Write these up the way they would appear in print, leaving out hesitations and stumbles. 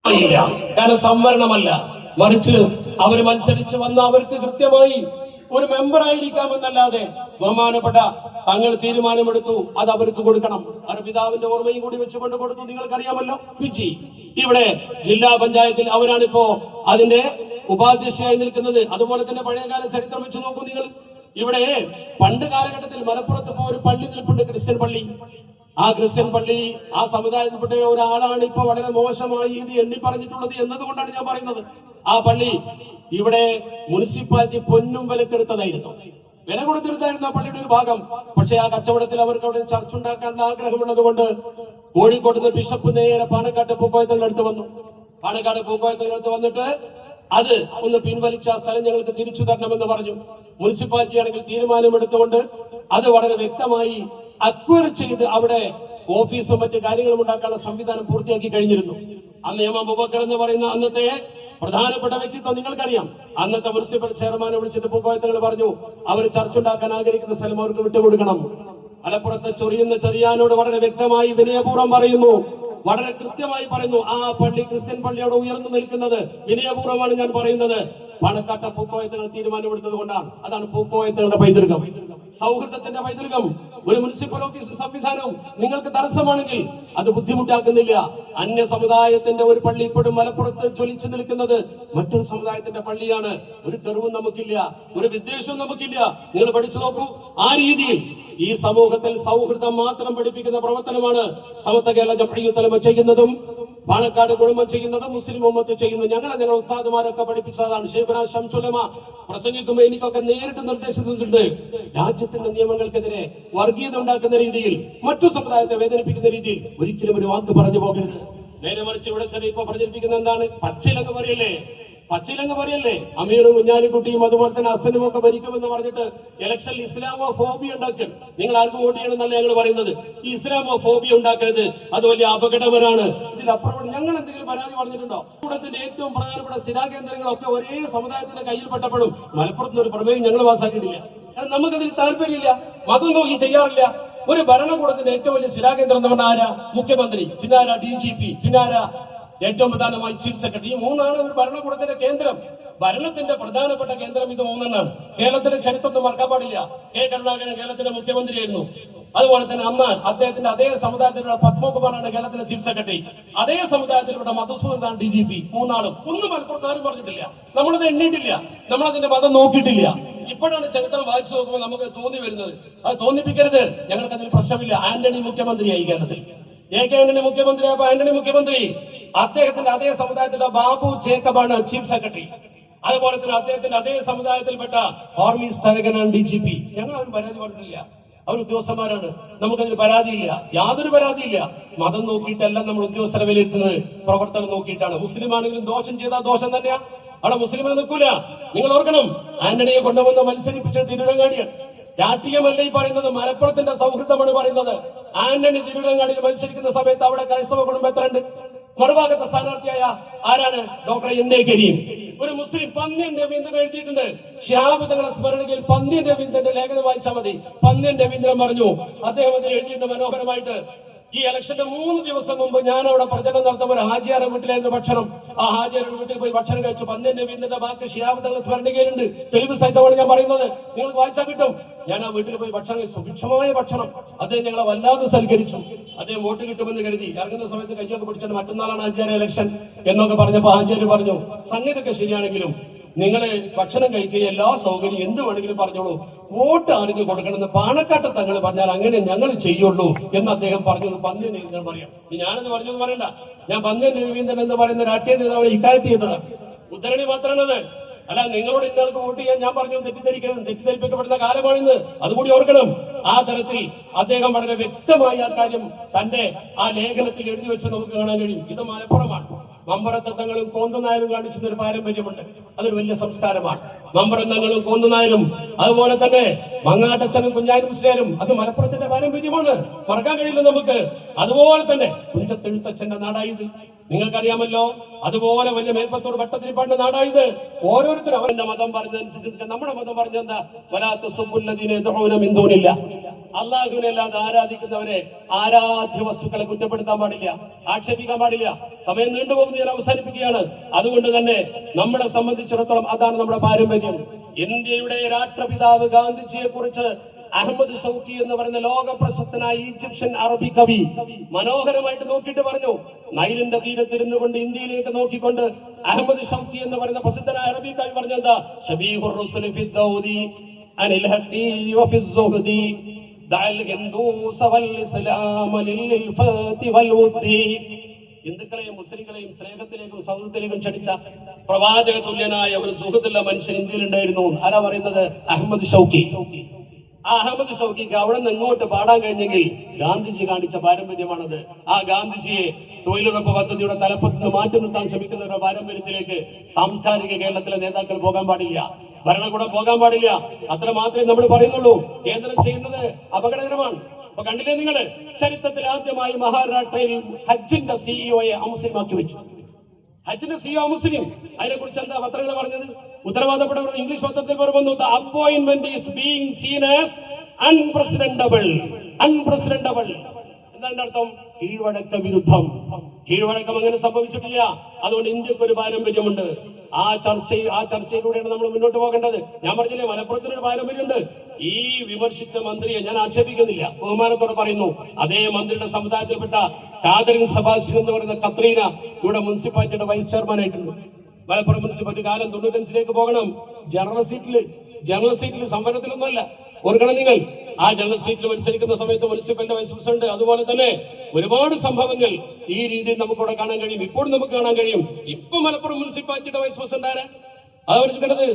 കാരണം സംവരണമല്ല, മറിച്ച് അവർ മത്സരിച്ച് വന്ന അവർക്ക് കൃത്യമായി ഒരു മെമ്പർ ആയിരിക്കാമെന്നല്ലാതെ ബഹുമാനപ്പെട്ട തങ്ങൾ തീരുമാനമെടുത്തു അത് അവർക്ക് കൊടുക്കണം. അവരുടെ പിതാവിന്റെ ഓർമ്മയും കൂടി വെച്ചുകൊണ്ട് കൊടുത്തു. നിങ്ങൾക്കറിയാമല്ലോ, പിച്ചി ഇവിടെ ജില്ലാ പഞ്ചായത്തിൽ അവരാണിപ്പോ അതിന്റെ ഉപാധ്യക്ഷയായി നിൽക്കുന്നത്. അതുപോലെ തന്നെ പഴയകാല ചരിത്രം വെച്ച് നോക്കൂ നിങ്ങൾ. ഇവിടെ പണ്ട് കാലഘട്ടത്തിൽ മലപ്പുറത്ത് ഇപ്പോ ഒരു പള്ളി നിൽപ്പുണ്ട്, ക്രിസ്ത്യൻ പള്ളി. ആ ക്രിസ്ത്യൻ പള്ളി ആ സമുദായത്തിൽപ്പെട്ട ഒരാളാണ് ഇപ്പൊ വളരെ മോശമായി ഇത് എണ്ണി പറഞ്ഞിട്ടുള്ളത് എന്നതുകൊണ്ടാണ് ഞാൻ പറയുന്നത്. ആ പള്ളി ഇവിടെ മുനിസിപ്പാലിറ്റി പൊന്നും വിലക്കെടുത്തതായിരുന്നു, വില കൊടുത്തെടുത്തായിരുന്നു ആ പള്ളിയുടെ ഒരു ഭാഗം. പക്ഷെ ആ കച്ചവടത്തിൽ അവർക്ക് അവിടെ ചർച്ച ഉണ്ടാക്കാനുള്ള ആഗ്രഹമുള്ളത് കൊണ്ട് കോഴിക്കോട് നിന്ന് ബിഷപ്പ് നേരെ പാണക്കാട് പൂക്കോയത്തങ്ങളുടെ അടുത്ത് വന്നു. പാണക്കാട് പൂക്കോയത്തങ്ങളുടെ അടുത്ത് വന്നിട്ട് അത് ഒന്ന് പിൻവലിച്ച ആ സ്ഥലം ഞങ്ങൾക്ക് തിരിച്ചു തരണമെന്ന് പറഞ്ഞു. മുനിസിപ്പാലിറ്റി ആണെങ്കിൽ തീരുമാനമെടുത്തുകൊണ്ട് അത് വളരെ വ്യക്തമായി അക്വയർ ചെയ്ത് അവിടെ ഓഫീസും മറ്റു കാര്യങ്ങളും ഉണ്ടാക്കാനുള്ള സംവിധാനം പൂർത്തിയാക്കി കഴിഞ്ഞിരുന്നു. അന്ന് എം അബൂബക്കർ എന്ന് പറയുന്ന അന്നത്തെ പ്രധാനപ്പെട്ട വ്യക്തിത്വം നിങ്ങൾക്കറിയാം. അന്നത്തെ മുനിസിപ്പൽ ചെയർമാനെ വിളിച്ചിട്ട് പൂക്കോയത്തങ്ങൾ പറഞ്ഞു, അവർ ചർച്ച ഉണ്ടാക്കാൻ ആഗ്രഹിക്കുന്ന സ്ഥലം അവർക്ക് വിട്ടുകൊടുക്കണം. മലപ്പുറത്തെ ചൊറിയുന്ന ചെറിയാനോട് വളരെ വ്യക്തമായി വിനയപൂർവ്വം പറയുന്നു, വളരെ കൃത്യമായി പറയുന്നു. ആ പള്ളി ക്രിസ്ത്യൻ പള്ളിയോട് ഉയർന്നു നിൽക്കുന്നത് വിനയപൂർവ്വമാണ് ഞാൻ പറയുന്നത്. പാണക്കാട്ടെ പൂക്കോയത്തങ്ങൾ തീരുമാനമെടുത്തത് കൊണ്ടാണ്. അതാണ് പൂക്കോയത്തങ്ങളുടെ പൈതൃകം, സൗഹൃദത്തിന്റെ പൈതൃകം. ഒരു മുനിസിപ്പൽ ഓഫീസ് സംവിധാനം നിങ്ങൾക്ക് തടസ്സമാണെങ്കിൽ അത് ബുദ്ധിമുട്ടാക്കുന്നില്ല. അന്യ സമുദായത്തിന്റെ ഒരു പള്ളി ഇപ്പോഴും മലപ്പുറത്ത് ജ്വലിച്ചു നിൽക്കുന്നത് മറ്റൊരു സമുദായത്തിന്റെ പള്ളിയാണ്. ഒരു കെറിവും നമുക്കില്ല, ഒരു വിദ്വേഷവും നമുക്കില്ല. നിങ്ങൾ പഠിച്ചു നോക്കൂ. ആ രീതിയിൽ ഈ സമൂഹത്തിൽ സൗഹൃദം മാത്രം പഠിപ്പിക്കുന്ന പ്രവർത്തനമാണ് സമത്വ കേരള ജംഇയ്യത്തുൽ ഉലമ ചെയ്യുന്നതും പാണക്കാട് കുടുംബം ചെയ്യുന്നതും മുസ്ലിം ഉമ്മത്ത് ചെയ്യുന്നത്. ഞങ്ങൾ ഉസ്താദുമാരൊക്കെ പഠിപ്പിച്ചതാണ്. ശൈഖുനാ ശംസുൽ ഉലമ പ്രസംഗിക്കുമ്പോൾ എനിക്കൊക്കെ നേരിട്ട് നിർദ്ദേശിച്ചിട്ടുണ്ട്, രാജ്യത്തിന്റെ നിയമങ്ങൾക്കെതിരെ വർഗീയത ഉണ്ടാക്കുന്ന രീതിയിൽ, മറ്റു സമുദായത്തെ വേദനിപ്പിക്കുന്ന രീതിയിൽ ഒരിക്കലും ഒരു വാക്ക് പറഞ്ഞു പോകരുത്. നേരെ മറിച്ച് ഇവിടെ ചെറിയ ഇപ്പൊ പ്രചരിപ്പിക്കുന്ന എന്താണ്, പച്ചിലങ്ങ് പറയല്ലേ അമീറും കുഞ്ഞാലിക്കുട്ടിയും അതുപോലെ തന്നെ അസനും ഒക്കെ ഭരിക്കുമെന്ന് പറഞ്ഞിട്ട് ഇലക്ഷനിൽ ഇസ്ലാമോ ഫോബിയ ഉണ്ടാക്കൽ. നിങ്ങൾ ആർക്ക് വോട്ട് ചെയ്യണമെന്നല്ല ഞങ്ങൾ പറയുന്നത്. ഈ ഇസ്ലാമോ ഫോബിയ ഉണ്ടാക്കരുത്, അത് വലിയ അപകടകരമാണ്. ഇതിലപ്പുറം ഞങ്ങൾ എന്തെങ്കിലും പരാതി പറഞ്ഞിട്ടുണ്ടോ? കൂടത്തിന്റെ ഏറ്റവും പ്രധാനപ്പെട്ട സ്ഥിരാകേന്ദ്രങ്ങളൊക്കെ ഒരേ സമുദായത്തിന്റെ കയ്യിൽപ്പെട്ടപ്പോഴും മലപ്പുറത്ത് ഒരു പ്രമേയം ഞങ്ങൾ പാസ്സാക്കിയിട്ടില്ല. കാരണം നമുക്കതിൽ താല്പര്യമില്ല, മതം നോക്കി ചെയ്യാറില്ല. ഒരു ഭരണകൂടത്തിന്റെ ഏറ്റവും വലിയ സ്ഥിരാകേന്ദ്രം എന്ന് പറഞ്ഞാൽ ആരാ? മുഖ്യമന്ത്രി, പിന്നെ ആരാ? DGP, പിന്നെ ആരാ? ഏറ്റവും പ്രധാനമായി ചീഫ് സെക്രട്ടറി. ഈ മൂന്നാണ് ഒരു ഭരണകൂടത്തിന്റെ കേന്ദ്രം. ഭരണത്തിന്റെ പ്രധാനപ്പെട്ട കേന്ദ്രം ഇത് മൂന്നെണ്ണാണ്. കേരളത്തിന്റെ ചരിത്രത്തിൽ മറക്കാൻ പാടില്ല. കെ കരുണാകരൻ കേരളത്തിന്റെ മുഖ്യമന്ത്രിയായിരുന്നു. അതുപോലെ തന്നെ അന്ന് അദ്ദേഹത്തിന്റെ അതേ സമുദായത്തിലുള്ള പത്മകുമാറാണ് കേരളത്തിലെ ചീഫ് സെക്രട്ടറി. അതേ സമുദായത്തിലുള്ള മധുസൂദനാണ് DGP. മൂന്നാളും ഒന്നും മലപ്പുറത്ത് ആരും പറഞ്ഞിട്ടില്ല. നമ്മളത് എണ്ണിയിട്ടില്ല, നമ്മളതിന്റെ മതം നോക്കിയിട്ടില്ല. ഇപ്പോഴാണ് ചരിത്രം വായിച്ചു നോക്കുമ്പോൾ നമുക്ക് തോന്നി വരുന്നത്. അത് തോന്നിപ്പിക്കരുത്, ഞങ്ങൾക്ക് അതിൽ പ്രശ്നമില്ല. ആന്റണി മുഖ്യമന്ത്രിയായി കേരളത്തിൽ. AK ആന്റണി മുഖ്യമന്ത്രിയായപ്പോ ആന്റണി മുഖ്യമന്ത്രി അദ്ദേഹത്തിന്റെ അതേ സമുദായത്തിലുള്ള ബാബു ജേക്കബാണ് ചീഫ് സെക്രട്ടറി. അതുപോലെ തന്നെ അദ്ദേഹത്തിന്റെ അതേ സമുദായത്തിൽപ്പെട്ട ഹോർമീസ് തരകനാണ് DGP. ഞങ്ങൾ അവർ പരാതി പറഞ്ഞിട്ടില്ല, അവർ ഉദ്യോഗസ്ഥന്മാരാണ്. നമുക്കതിന് പരാതിയില്ല, യാതൊരു പരാതിയില്ല. മതം നോക്കിയിട്ടല്ല നമ്മൾ ഉദ്യോഗസ്ഥരെ വിലയിരുത്തുന്നത്, പ്രവർത്തനം നോക്കിയിട്ടാണ്. മുസ്ലിം ആണെങ്കിലും ദോഷം ചെയ്താൽ ദോഷം തന്നെയാ, അവിടെ മുസ്ലിമിനെ നിൽക്കൂല. നിങ്ങൾ ഓർക്കണം, ആന്റണിയെ കൊണ്ടുവന്ന് മത്സരിപ്പിച്ചത് തിരുരങ്ങാടിയാണ്. രാഷ്ട്രീയമല്ല ഈ പറയുന്നത്, മലപ്പുറത്തിന്റെ സൗഹൃദമാണ് പറയുന്നത്. ആന്റണി തിരുരങ്ങാടിയിൽ മത്സരിക്കുന്ന സമയത്ത് അവിടെ ക്രൈസ്തവ കുടുംബം എത്ര ഉണ്ട്? മറുഭാഗത്തെ സ്ഥാനാർത്ഥിയായ ആരാണ്? ഡോക്ടർ NA കരീം, ഒരു മുസ്ലിം. പന്ന്യൻ രവീന്ദ്രൻ എഴുതിയിട്ടുണ്ട്. ഷിഹാബ് തങ്ങളെ സ്മരണയിൽ പന്ന്യൻ രവീന്ദ്രന്റെ ലേഖനം വായിച്ചാൽ മതി. പന്ന്യൻ രവീന്ദ്രൻ പറഞ്ഞു, അദ്ദേഹം അതിൽ എഴുതിയിട്ടുണ്ട് മനോഹരമായിട്ട്. ഈ ഇലക്ഷന്റെ 3 ദിവസം മുമ്പ് ഞാൻ അവിടെ പ്രചരണം നടത്തുമ്പോൾ ഹാജിയാരുടെ വീട്ടിലായിരുന്നു ഭക്ഷണം. ആ ഹാജിയാരുടെ വീട്ടിൽ പോയി ഭക്ഷണം കഴിച്ചു. പന്ന്യൻ രവീന്ദ്രന്റെ വാക്ക് ഷിഹാബ് തങ്ങളെ സ്മരണയിലുണ്ട്. തെളിവ് സഹിതമാണ് ഞാൻ പറയുന്നത്, നിങ്ങൾക്ക് വായിച്ചാൽ കിട്ടും. ഞാൻ ആ വീട്ടിൽ പോയി ഭക്ഷണം കഴിച്ചു, സുഭിക്ഷമായ ഭക്ഷണം. അദ്ദേഹം ഞങ്ങളെ വല്ലാതെ സൽക്കരിച്ചു. അദ്ദേഹം വോട്ട് കിട്ടുമെന്ന് കരുതി ഇറങ്ങുന്ന സമയത്ത് കയ്യൊക്കെ പിടിച്ചിട്ട് മറ്റന്നാളാണ് ഹാജിയാരുടെ ഇലക്ഷൻ എന്നൊക്കെ പറഞ്ഞപ്പോ ഹാജിയാര് പറഞ്ഞു, സംഗതിയൊക്കെ ശരിയാണെങ്കിലും നിങ്ങള് ഭക്ഷണം കഴിക്കുക, എല്ലാ സൗകര്യം എന്ത് വേണമെങ്കിലും പറഞ്ഞോളൂ, വോട്ട് ആർക്ക് കൊടുക്കണമെന്ന് പാണക്കാട്ട് തങ്ങൾ പറഞ്ഞാൽ അങ്ങനെ ഞങ്ങൾ ചെയ്യുള്ളൂ എന്ന് അദ്ദേഹം പറഞ്ഞു. പന്ന്യൻ രവീന്ദ്രൻ പറയാം. ഞാനത് പറഞ്ഞത് പറയണ്ട, ഞാൻ പന്ന്യൻ രവീന്ദ്രൻ എന്ന് പറയുന്ന രാഷ്ട്രീയ നേതാവിനെ ഇക്കാര്യത്ത് ചെയ്തതാണ്. ഉദ്ധരണി മാത്രമാണത്. അല്ല, നിങ്ങളോട് ഇന്നാൾക്ക് വോട്ട് ചെയ്യാൻ ഞാൻ പറഞ്ഞു തെറ്റിദ്ധരിപ്പിക്കപ്പെടുന്ന കാലമാണിന്ന്, അതുകൂടി ഓർക്കണം. ആ തരത്തിൽ അദ്ദേഹം വളരെ വ്യക്തമായി ആ കാര്യം തന്റെ ആ ലേഖനത്തിൽ എഴുതി വെച്ച് നമുക്ക് കാണാൻ കഴിയും. ഇത് മലപ്പുറമാണ്. മമ്പറത്തങ്ങളും കോന്തനായരും കാണിച്ചിരുന്ന ഒരു പാരമ്പര്യമുണ്ട്, അതൊരു വലിയ സംസ്കാരമാണ്. മമ്പറത്തങ്ങളും കോന്തനായരും അതുപോലെ തന്നെ മങ്ങാട്ടച്ചനും കുഞ്ഞാനും മുസ്ലിയാരും, അത് മലപ്പുറത്തിന്റെ പാരമ്പര്യമാണ്, മറക്കാൻ കഴിയില്ല നമുക്ക്. അതുപോലെ തന്നെ തുഞ്ചത്തെഴുത്തച്ഛന്റെ നാടായത് നിങ്ങൾക്കറിയാമല്ലോ. അതുപോലെ വലിയ മേൽപ്പത്തൂർ ഭട്ടതിരിപ്പാടിന്റെ നാടായത്. ഓരോരുത്തരും അവരുടെ മതം പറഞ്ഞതനുസരിച്ച്, നമ്മുടെ മതം പറഞ്ഞെന്താ? വലാത്ത സുബുല്ലദീന യദ്ഊന മിൻ ദൂനില്ല. അള്ളാഹുവിനെ അല്ലാതെ ആരാധിക്കുന്നവരെ ആരാധ്യ വസ്തുക്കളെ കുറ്റപ്പെടുത്താൻ പാടില്ല, ആക്ഷേപിക്കാൻ പാടില്ല. സമയം നീണ്ടുപോകുന്നു, ഞാൻ അവസാനിപ്പിക്കുകയാണ്. അതുകൊണ്ട് തന്നെ നമ്മളെ സംബന്ധിച്ചിടത്തോളം അതാണ് നമ്മുടെ പാരമ്പര്യം. ഇന്ത്യയുടെ രാഷ്ട്രപിതാവ് ഗാന്ധിജിയെ കുറിച്ച് അഹമ്മദ് ഷൗക്കി എന്ന് പറയുന്ന ലോക പ്രശസ്തനായ ഈജിപ്ഷ്യൻ അറബി കവി മനോഹരമായിട്ട് നോക്കിയിട്ട് പറഞ്ഞു. നൈലിന്റെ തീരത്തിരുന്നു കൊണ്ട് ഇന്ത്യയിലേക്ക് നോക്കിക്കൊണ്ട് അഹമ്മദ് ഷൗക്കി എന്ന് പറയുന്ന പ്രസിദ്ധനായ അറബി കവി പറഞ്ഞെന്താ, ഷബീഹുർ റസൂലി ഫി ദൗദി അനിൽ ഹഖി വഫി സുഹദി ദഅൽ ഹിന്ദൂസ വൽ ഇസ്ലാമ ലിൽ ഫാതി വൽ ഉദ്ദി. ഹിന്ദുക്കളെയും മുസ്ലിങ്ങളെയും സ്നേഹത്തിലേക്കും സൗഹൃദത്തിലേക്കും ക്ഷണിച്ച പ്രവാചക തുല്യനായ ഒരു സുഹൃത്തുള്ള മനുഷ്യൻ ഇന്ത്യയിൽ ഉണ്ടായിരുന്നു. ആരാ പറയുന്നത്? Ahmed Shawqi. ആ അഹമ്മദ് ഷൗക്കിക്ക് അവിടെ നിന്ന് ഇങ്ങോട്ട് പാടാൻ കഴിഞ്ഞെങ്കിൽ ഗാന്ധിജി കാണിച്ച പാരമ്പര്യമാണത്. ആ ഗാന്ധിജിയെ തൊഴിലുറപ്പ് പദ്ധതിയുടെ തലപ്പത്ത് നിന്ന് മാറ്റി നിർത്താൻ ശ്രമിക്കുന്നവരുടെ പാരമ്പര്യത്തിലേക്ക് സാംസ്കാരിക കേരളത്തിലെ നേതാക്കൾ പോകാൻ പാടില്ല, ഭരണകൂടം പോകാൻ പാടില്ല. അത്ര മാത്രമേ നമ്മൾ പറയുന്നുള്ളൂ. കേന്ദ്രം ചെയ്യുന്നത് അപകടകരമാണ്. അപ്പൊ കണ്ടില്ലേ നിങ്ങള്, ചരിത്രത്തിൽ ആദ്യമായി മഹാരാഷ്ട്രയിൽ ഹജ്ജിന്റെ സിഇഒയെ അമുസ്ലിമാക്കി വെച്ചു. ഹജ്ജിന്റെ സിഇഒ മുസ്ലിം. അതിനെ കുറിച്ച് എന്താ പത്രങ്ങൾ പറഞ്ഞത്? ഉത്തരവാദപ്പെട്ടവർ ഇംഗ്ലീഷ് പത്രത്തിൽ പറഞ്ഞു, the appointment is being seen as unprecedented. Unprecedented എന്താണ് അർത്ഥം? കീഴ്വഴക്ക വിരുദ്ധം. കീഴ്വഴക്കം അങ്ങനെ സംഭവിച്ചിട്ടില്ല. അതുകൊണ്ട് ഇന്ത്യക്ക് ഒരു പാരമ്പര്യമുണ്ട്. ആ ചർച്ചയിലൂടെയാണ് നമ്മൾ മുന്നോട്ട് പോകേണ്ടത്. ഞാൻ പറഞ്ഞില്ലേ, മലപ്പുറത്തിനൊരു പാരമ്പര്യമുണ്ട്. ഈ വിമർശിച്ച മന്ത്രിയെ ഞാൻ ആക്ഷേപിക്കുന്നില്ല, ബഹുമാനത്തോടെ പറയുന്നു. അതേ മന്ത്രിയുടെ സമുദായത്തിൽപ്പെട്ട കാതറിൻ സെബാസ്റ്റ്യൻ എന്ന് പറയുന്ന കത്രീന ഇവിടെ മുനിസിപ്പാലിറ്റിയുടെ വൈസ് ചെയർമാൻ ആയിട്ടുണ്ട്. മലപ്പുറം മുനിസിപ്പാലിറ്റി കാലം 95 പോകണം. ജനറൽ സീറ്റിൽ സംവരണത്തിലൊന്നുമല്ല. ഓർക്കണം നിങ്ങൾ, ആ ജനറൽ സീറ്റിൽ മത്സരിക്കുന്ന സമയത്ത് മുനിസിപ്പാലിറ്റി വൈസ് പ്രസിഡന്റ്, അതുപോലെ തന്നെ ഒരുപാട് സംഭവങ്ങൾ ഈ രീതിയിൽ നമുക്കിവിടെ കാണാൻ കഴിയും. ഇപ്പോൾ നമുക്ക് കാണാൻ കഴിയും. ഇപ്പൊ മലപ്പുറം മുനിസിപ്പാലിറ്റിയുടെ വൈസ് പ്രസിഡന്റ് ആരാ? അത് വിളിച്ചിട്ടുള്ളത്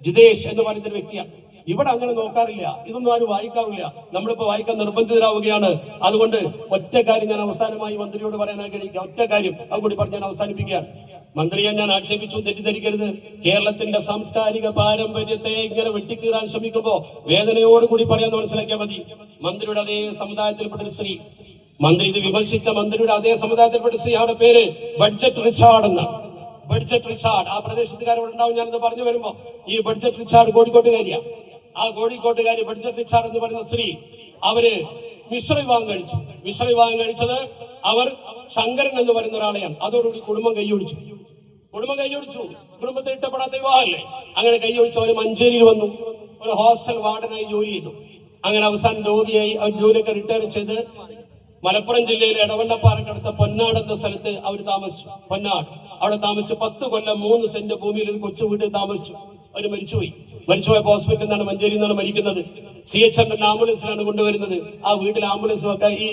ജിതേഷ് എന്ന് പറയുന്ന വ്യക്തിയാണ്. ഇവിടെ അങ്ങനെ നോക്കാറില്ല, ഇതൊന്നും ആരും വായിക്കാറില്ല. നമ്മളിപ്പോ വായിക്കാൻ നിർബന്ധിതരാവുകയാണ്. അതുകൊണ്ട് ഒറ്റ കാര്യം ഞാൻ അവസാനമായി മന്ത്രിയോട് പറയാൻ ആഗ്രഹിക്കുക. ഒറ്റ കാര്യം അതുകൂടി പറഞ്ഞ് ഞാൻ അവസാനിപ്പിക്കുകയാണ്. മന്ത്രിയെ ഞാൻ ആക്ഷേപിച്ചു, തെറ്റിദ്ധരിക്കരുത്. കേരളത്തിന്റെ സാംസ്കാരിക പാരമ്പര്യത്തെ ഇങ്ങനെ വെട്ടിക്കീറാൻ ശ്രമിക്കുമ്പോ വേദനയോടുകൂടി പറയാൻ മനസ്സിലാക്കിയാൽ മതി. മന്ത്രിയുടെ അതേ സമുദായത്തിൽപ്പെട്ട ഒരു സ്ത്രീ, മന്ത്രി ഇത് വിമർശിച്ച മന്ത്രിയുടെ അതേ സമുദായത്തിൽപ്പെട്ട സ്ത്രീ, അവരുടെ പേര് ബഡ്ജറ്റ് റിച്ചാർഡ് എന്നാണ്. ബഡ്ജറ്റ് റിച്ചാർഡ് ആ പ്രദേശത്തുകാരോട് ഉണ്ടാവും. ഞാനിത് പറഞ്ഞു വരുമ്പോ, ഈ ബഡ്ജറ്റ് റിച്ചാർഡ് കോഴിക്കോട്ടുകാരിയാ. ആ കോഴിക്കോട്ടുകാരി ബഡ്ജറ്റ് റിച്ചാർഡ് എന്ന് പറയുന്ന സ്ത്രീ, അവര് മിശ്രവിവാഹം കഴിച്ചു. മിശ്രവിവാഹം കഴിച്ചത് അവർ ശങ്കരൻ എന്ന് പറയുന്ന ഒരാളെയാണ്. അതോടുകൂടി കുടുംബം കൈയൊഴിച്ചു. കുടുംബത്തിൽ ഇഷ്ടപ്പെടാത്ത വിവാഹമല്ലേ. അങ്ങനെ കൈയൊഴിച്ച് അവർ മഞ്ചേരിയിൽ വന്നു. ഒരു ഹോസ്റ്റൽ വാർഡനായി ജോലി ചെയ്തു. അങ്ങനെ അവസാനം രോഗിയായി അവർ ജോലിയൊക്കെ റിട്ടയർ ചെയ്ത് മലപ്പുറം ജില്ലയിലെ എടവണ്ണപ്പാറക്കടുത്ത പൊന്നാട് എന്ന സ്ഥലത്ത് അവർ താമസിച്ചു. പൊന്നാട് അവിടെ താമസിച്ചു 10 കൊല്ലം 3 സെന്റ് ഭൂമിയിൽ ഒരു കൊച്ചു വീട്ടിൽ താമസിച്ചു. അവർ മരിച്ചുപോയപ്പോ ഹോസ്പിറ്റലിൽ നിന്നാണ്, മഞ്ചേരിയിൽ നിന്നാണ് മരിക്കുന്നത്. CHM ആംബുലൻസിലാണ് കൊണ്ടുവരുന്നത്. ആ വീട്ടിൽ ആംബുലൻസ് വെക്കാൻ, ഈ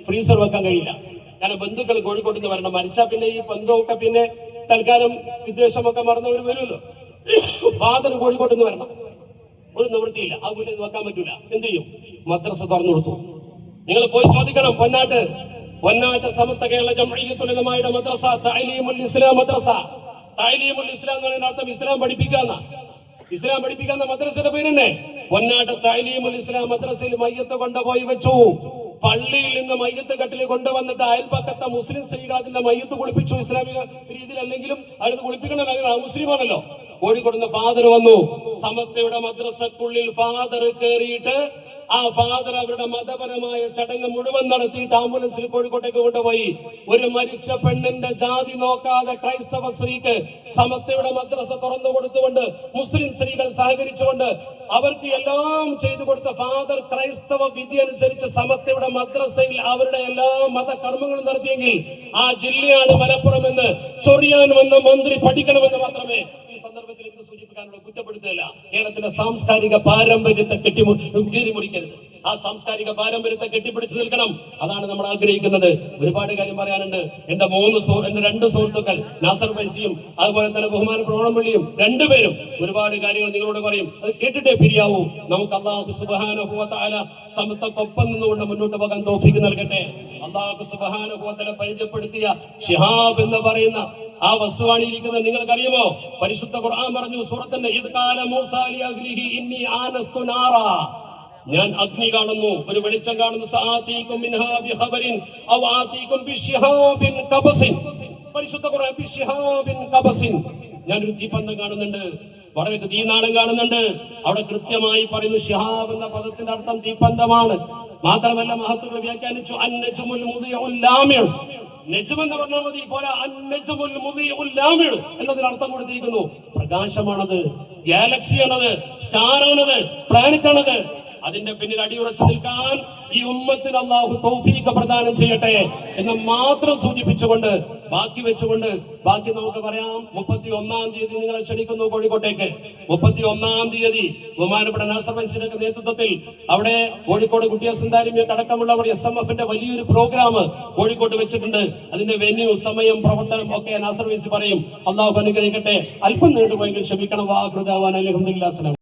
ഫ്രീസർ വെക്കാൻ കഴിയില്ല. കാരണം ബന്ധുക്കൾ കോഴിക്കോട്ട് നിന്ന് വരണം. മരിച്ചാൽ പിന്നെ ഈ ബന്ധമൊക്കെ പിന്നെ തൽക്കാലം വിദ്വേഷമൊക്കെ മറന്നവർ വരുമല്ലോ. ഫാദർ കോഴിക്കോട്ട് നിന്ന് വരണം. ഒരു നിവൃത്തിയില്ല, ആ വീട്ടിൽ വെക്കാൻ പറ്റൂല. എന്ത് ചെയ്യും? മദ്രസ തുറന്നു കൊടുത്തു. നിങ്ങൾ പോയി ചോദിക്കണം. പൊന്നാട്ട് സമത്വ കേരള ജംഇയ്യത്തുൽ ഉലമായുടെ മദ്രസ, തഅലീമുൽ ഇസ്ലാം മദ്രസ. തഅലീമുൽ ഇസ്ലാം എന്ന് പറയുന്ന അർത്ഥം ഇസ്ലാം പഠിപ്പിക്കാന്ന മദ്രസയുടെ പേര് തന്നെ. പൊന്നാട്ട് തഅലീമുൽ ഇസ്ലാം മദ്രസയിൽ മയ്യത്ത് കൊണ്ടുപോയി വെച്ചു. പള്ളിയിൽ നിന്ന് മയ്യത്ത് കട്ടിൽ കൊണ്ടുവന്നിട്ട് അയൽപക്കത്തെ മുസ്ലിം സ്ത്രീകൾ അതിന്റെ മയ്യത്ത് കുളിപ്പിച്ചു. ഇസ്ലാമിക രീതിയിൽ അല്ലെങ്കിലും അവരത് കുളിപ്പിക്കണമല്ലോ, മുസ്ലിമാണല്ലോ. കോഴിക്കോട് നിന്ന് ഫാദർ വന്നു. സമത്വയുടെ മദ്രസക്കുള്ളിൽ ഫാദർ കയറിയിട്ട് ആ ഫാദർ അവരുടെ മതപരമായ ചടങ്ങ് മുഴുവൻ നടത്തിയിട്ട് ആംബുലൻസിൽ കോഴിക്കോട്ടേക്ക് കൊണ്ടുപോയി. ഒരു മരിച്ച പെണ്ണിന്റെ ജാതി നോക്കാതെ ക്രൈസ്തവ സ്ത്രീക്ക് സമത്വയുടെ മദ്രസ തുറന്നു കൊടുത്തുകൊണ്ട് മുസ്ലിം സ്ത്രീകൾ സഹകരിച്ചുകൊണ്ട് അവർക്ക് എല്ലാം ചെയ്തു കൊടുത്ത ഫാദർ ക്രൈസ്തവ വിധി അനുസരിച്ച് സമത്വയുടെ മദ്രസയിൽ അവരുടെ എല്ലാ മതകർമ്മങ്ങളും നടത്തിയെങ്കിൽ ആ ജില്ലയാണ് മലപ്പുറം എന്ന് ചൊറിയാൻ വന്ന മന്ത്രി പഠിക്കണമെന്ന് മാത്രമേ ഈ സന്ദർഭത്തിൽ എനിക്ക് സൂചിപ്പിക്കാനുള്ള. കുറ്റപ്പെടുത്തുകയല്ല. കേരളത്തിന്റെ സാംസ്കാരിക പാരമ്പര്യത്തെ കീറിമുറിക്കരുത്. ആ സാംസ്കാരിക പാരമ്പര്യത്തെ കെട്ടിപ്പിടിച്ചു നിൽക്കണം. അതാണ് നമ്മൾ ആഗ്രഹിക്കുന്നത്. ഒരുപാട് കാര്യം പറയാനുണ്ട്. എന്റെ 2 സുഹൃത്തുക്കൾ നാസർ ഫൈസിയും അതുപോലെ തന്നെ ബഹുമാനപ്പെട്ട ഓണംപള്ളിയും രണ്ടുപേരും ഒരുപാട് കാര്യങ്ങൾ നിങ്ങളോട് പറയും. അത് കേട്ടിട്ടേ പിരിയാവൂ. നമുക്ക് അല്ലാഹു സുബ്ഹാനഹു വ തആല സമത്വക്കൊപ്പം നിന്നുകൊണ്ട് മുന്നോട്ട് പോകാൻ തൗഫീഖ് നൽകട്ടെ. അല്ലാഹു സുബ്ഹാനഹു വ തആല പരിചയപ്പെടുത്തിയ ശിഹാബ് എന്ന് പറയുന്ന ആ വസ്തുവാണ് ഇരിക്കുന്നത്. നിങ്ങൾക്കറിയുമോ? പരിശുദ്ധ ഖുർആൻ പറഞ്ഞു സൂറത്തിന്റെ ഇദ് ഖാല മൂസാ ലി അഹ്ലിഹി ഇന്നി ആനസ്തു നാറാ, ഞാൻ അഗ്നി കാണുന്നു, ഒരു വെളിച്ചം കാണുന്നു. സആതീകും മിൻഹാ ബിഖബരിൻ ഔ ആതീകും ബിശിഹാബിൻ ഖബസിൻ. പരിശുദ്ധ ഖുർആൻ ബിശിഹാബിൻ ഖബസിൻ, ഞാൻ ഒരു തീപ്പന്തം കാണുന്നുണ്ട്. വളരെ തീനാളം കാണുന്നുണ്ട്. അവിടെ കൃത്യമായി പറയുന്നു ഷിഹാബ് എന്ന പദത്തിന്റെ അർത്ഥം തീപ്പന്തമാണ്. മാത്രമല്ല മഹത്തുക്കൾ വ്യാഖ്യാനിച്ചു അന്നജുമുൽ മുദിഉൽ ലാമിഉ. നജ്ം എന്ന് പറഞ്ഞാൽ മതി പോരാ, അന്നജുമുൽ മുദിഉൽ ലാമിഉ എന്നതിന് അർത്ഥം കൊടുത്തിരിക്കുന്നു. പ്രകാശമാണത്, ഗാലക്സിയാണത്, സ്റ്റാറാണത്, പ്ലാനറ്റ് ആണത്. അതിന്റെ പിന്നിൽ അടിയുറച്ചു നിൽക്കാൻ ഈ ഉമ്മത്തിന് അല്ലാഹു തൗഫീഖ് പ്രദാനം ചെയ്യട്ടെ എന്ന് മാത്രം സൂചിപ്പിച്ചുകൊണ്ട് ബാക്കി നമുക്ക് പറയാം. 31-ാം തീയതി നിങ്ങളെ ക്ഷണിക്കുന്നു കോഴിക്കോട്ടേക്ക്. 31-ാം തീയതി ബഹുമാനപ്പെട്ട നാസർ വൈസിയുടെ നേതൃത്വത്തിൽ അവിടെ കോഴിക്കോട് കുട്ടിയാസന്താരിമയൊക്കെ അടക്കമുള്ളവർ SMF-ന്റെ വലിയൊരു പ്രോഗ്രാം കോഴിക്കോട്ട് വെച്ചിട്ടുണ്ട്. അതിന്റെ വെന്യൂ, സമയം, പ്രവർത്തനം ഒക്കെ നാസർ വൈസി പറയും. അല്ലാഹു അനുഗ്രഹിക്കട്ടെ. അല്പം നീണ്ടുപോയെങ്കിൽ ക്ഷമിക്കണം. വാഹൃദാവാൻ അൽഹംദുലില്ലാഹ്.